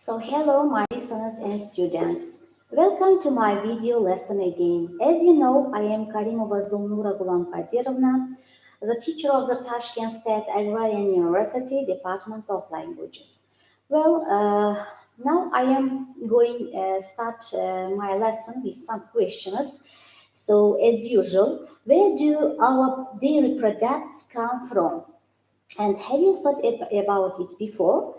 Hello my listeners and students. Welcome to my video lesson again. As you know, I am Karimova Zulnura Kadirovna, the teacher of the Tashkent State Agrarian University Department of Languages. Now I am going to start my lesson with some questions. As usual, where do our dairy products come from? And have you thought about it before?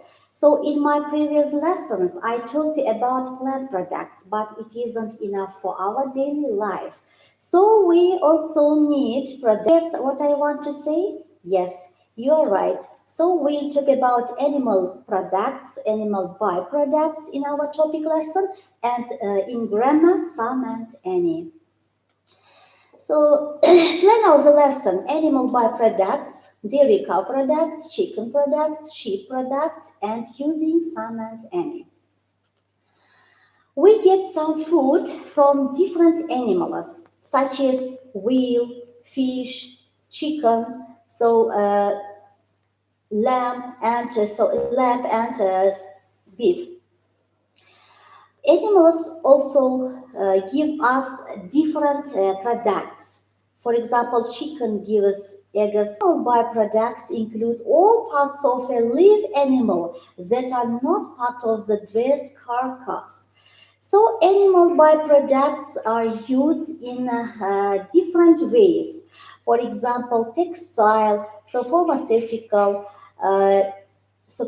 In my previous lessons, I told you about plant products, but it isn't enough for our daily life. So, we also need products. Guess what I want to say? Yes, you're right. So, we'll talk about animal products, animal byproducts in our topic lesson, and in grammar, some and any. Plan out the lesson: animal byproducts, dairy cow products, chicken products, sheep products, and using some and any. We get some food from different animals, such as whale, fish, chicken, lamb and beef. Animals also give us different products. For example, chicken gives eggs. Animal byproducts include all parts of a live animal that are not part of the dressed carcass. So, animal byproducts are used in different ways. For example, textile, pharmaceutical,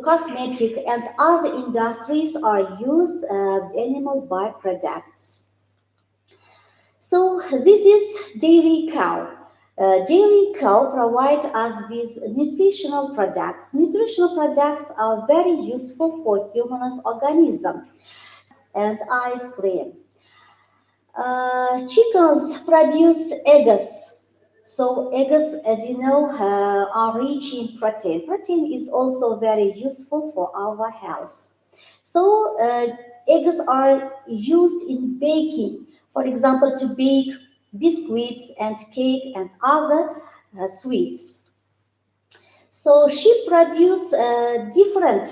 cosmetic and other industries are used animal byproducts. So this is dairy cow. Dairy cow provide us with nutritional products. Nutritional products are very useful for human's organism and ice cream. Chickens produce eggs. So eggs, as you know, are rich in protein. Protein is also very useful for our health. Eggs are used in baking. For example, to bake biscuits and cake and other sweets. So sheep produce different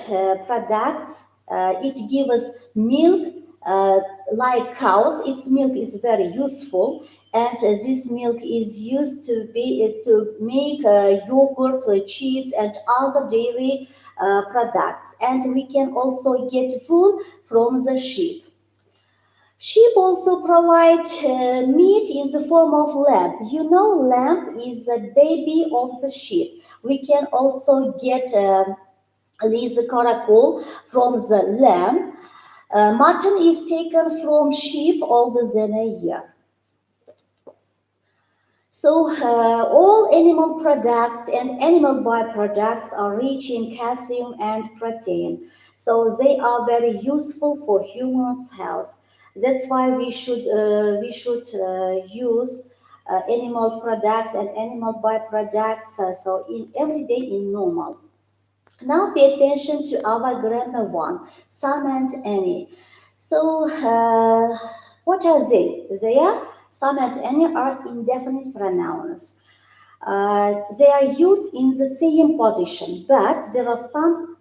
products. It gives us milk like cows. Its milk is very useful, and this milk is used to make yogurt, cheese, and other dairy products. And we can also get wool from the sheep. Sheep also provide meat in the form of lamb. You know, lamb is a baby of the sheep. We can also get Lisa Caracol from the lamb. Mutton is taken from sheep older than a year. All animal products and animal byproducts are rich in calcium and protein. So, they are very useful for humans' health. That's why we should use animal products and animal byproducts in every day in normal. Now pay attention to our grammar one, some and any. What are they? Some and any are indefinite pronouns. They are used in the same position, but there are some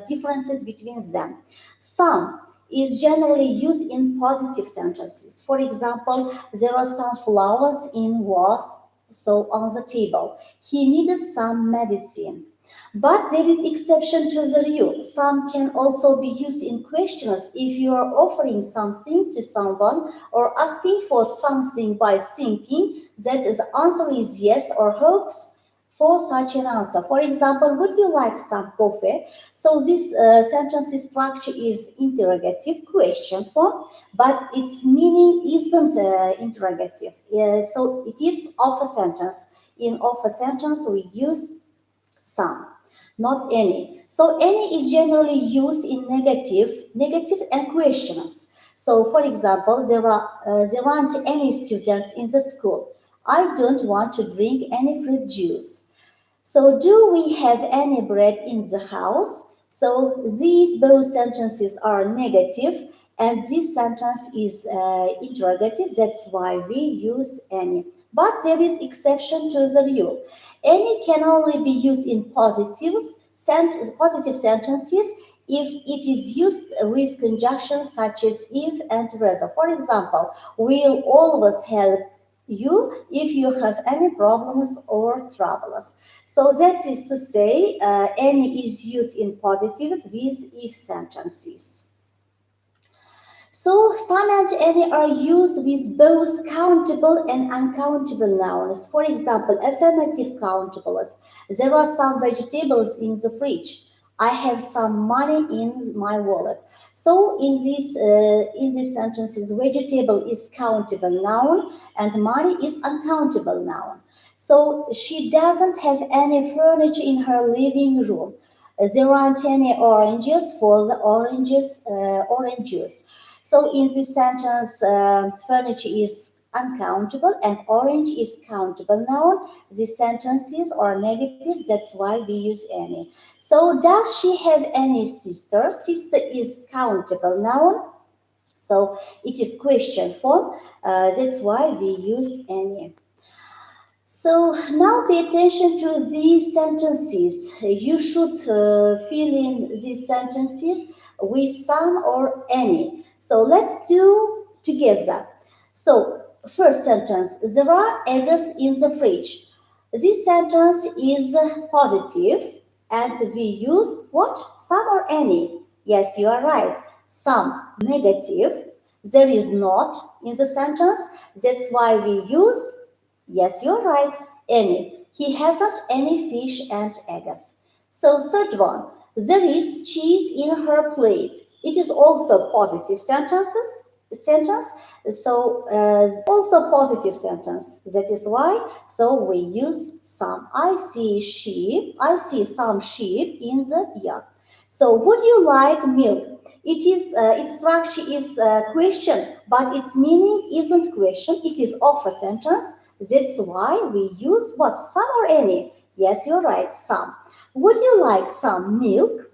differences between them. Some is generally used in positive sentences. For example, there are some flowers in vase, on the table. He needed some medicine. But there is exception to the rule. Some can also be used in questions if you are offering something to someone or asking for something by thinking that the answer is yes or hopes for such an answer. For example, would you like some coffee? So this sentence structure is interrogative question form, but its meaning isn't interrogative. So it is of a sentence. In of a sentence, we use some, not any. So any is generally used in negative and questions. So for example, there aren't any students in the school. I don't want to drink any fruit juice. So do we have any bread in the house? So these both sentences are negative and this sentence is interrogative. That's why we use any. But there is exception to the rule. Any can only be used in positive sentences if it is used with conjunctions such as if and rather. For example, we'll always help you if you have any problems or troubles. So that is to say, any is used in positives with if sentences. So some and any are used with both countable and uncountable nouns. For example, affirmative countables. There are some vegetables in the fridge. I have some money in my wallet. So in these sentences, vegetable is countable noun and money is uncountable noun. So she doesn't have any furniture in her living room. There aren't any oranges for the orange juice. So in this sentence, furniture is uncountable and orange is countable noun. These sentences are negative, that's why we use any. So does she have any sister? Sister is countable noun. So it is question form. That's why we use any. So now pay attention to these sentences. You should fill in these sentences with some or any. So let's do together. So first sentence, there are eggs in the fridge. This sentence is positive and we use what? Some or any? Yes, you are right. Some. Negative. There is not in the sentence. That's why we use, yes, you're right, any. He hasn't any fish and eggs. So third one, there is cheese in her plate. It is also positive sentence. So also positive sentence. That is why. So we use some. I see sheep. I see some sheep in the yard. So would you like milk? It is its structure is question, but its meaning isn't question. It is of a sentence. That's why we use what? Some or any? Yes, you're right, some. Would you like some milk?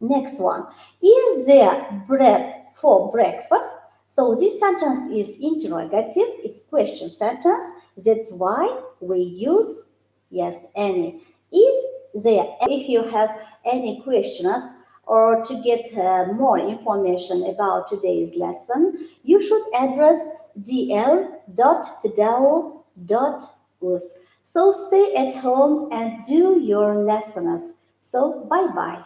Next one. Is there bread for breakfast? So this sentence is interrogative. It's question sentence. That's why we use, yes, any. Is there? If you have any questions or to get more information about today's lesson, you should address dl.tadao.us. So stay at home and do your lessons. So bye bye.